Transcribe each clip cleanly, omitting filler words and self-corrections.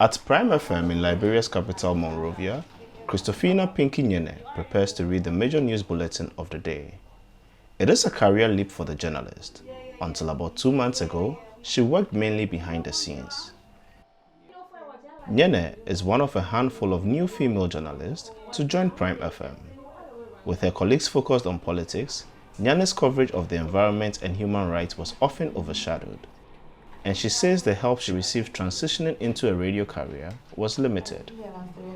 At Prime FM in Liberia's capital Monrovia, Christophina Pinky Nyene prepares to read the major news bulletin of the day. It is a career leap for the journalist. Until about 2 months ago, she worked mainly behind the scenes. Nyene is one of a handful of new female journalists to join Prime FM. With her colleagues focused on politics, Nyane's coverage of the environment and human rights was often overshadowed. And she says the help she received transitioning into a radio career was limited.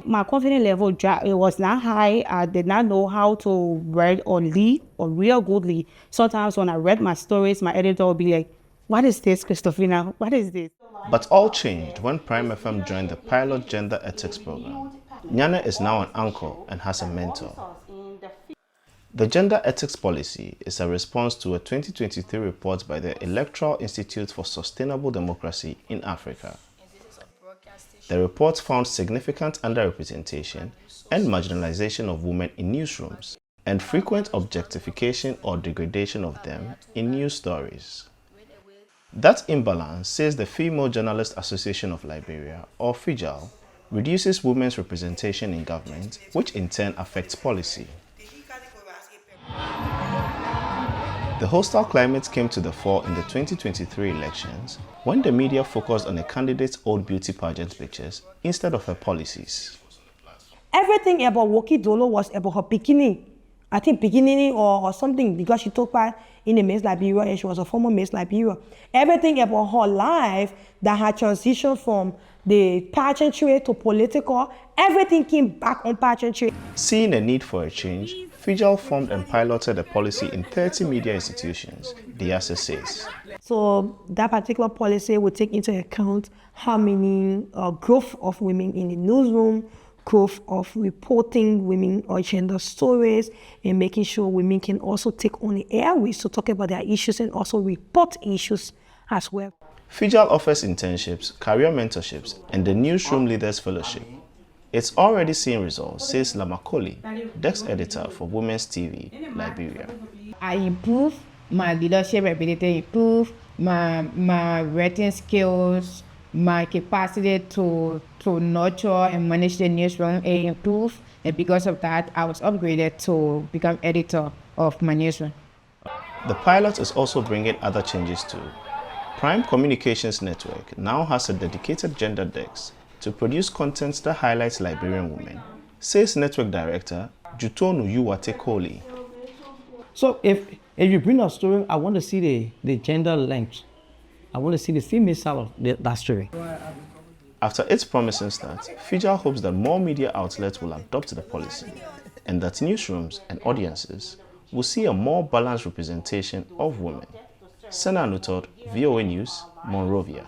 My confidence level dropped. It was not high. I did not know how to write or lead or real good lead. Sometimes when I read my stories, my editor would be like, "What is this, Christophina? What is this?" But all changed when Prime FM joined the pilot gender ethics program. Nyane is now an anchor and has a mentor. The gender ethics policy is a response to a 2023 report by the Electoral Institute for Sustainable Democracy in Africa. The report found significant underrepresentation and marginalization of women in newsrooms and frequent objectification or degradation of them in news stories. That imbalance, says the Female Journalists Association of Liberia, or FIJAL, reduces women's representation in government, which in turn affects policy. The hostile climate came to the fore in the 2023 elections when the media focused on a candidate's old beauty pageant pictures instead of her policies. Everything about Woki Dolo was about her bikini. I think bikini or something, because she took part in the Miss Liberia and she was a former Miss Liberia. Everything about her life that had transitioned from the pageantry to political, everything came back on pageantry. Seeing a need for a change, FIJAL formed and piloted a policy in 30 media institutions, the asset says. So that particular policy would take into account how many growth of women in the newsroom, growth of reporting women or gender stories, and making sure women can also take on the airways to talk about their issues and also report issues as well. FIJAL offers internships, career mentorships, and the Newsroom Leaders Fellowship. It's already seeing results, says Lamakoli, desk editor for Women's TV, Liberia. I improved my leadership ability, improved my writing skills, my capacity to nurture and manage the newsroom improved, and because of that, I was upgraded to become editor of my newsroom. The pilot is also bringing other changes too. Prime Communications Network now has a dedicated gender desk to produce content that highlights Liberian women, says network director Jutonu Yuwate Koli. So if you bring a story, I want to see the gender length. I want to see the female side of that story. After its promising start, FIJAL hopes that more media outlets will adopt the policy and that newsrooms and audiences will see a more balanced representation of women. Senanu told VOA News, Monrovia.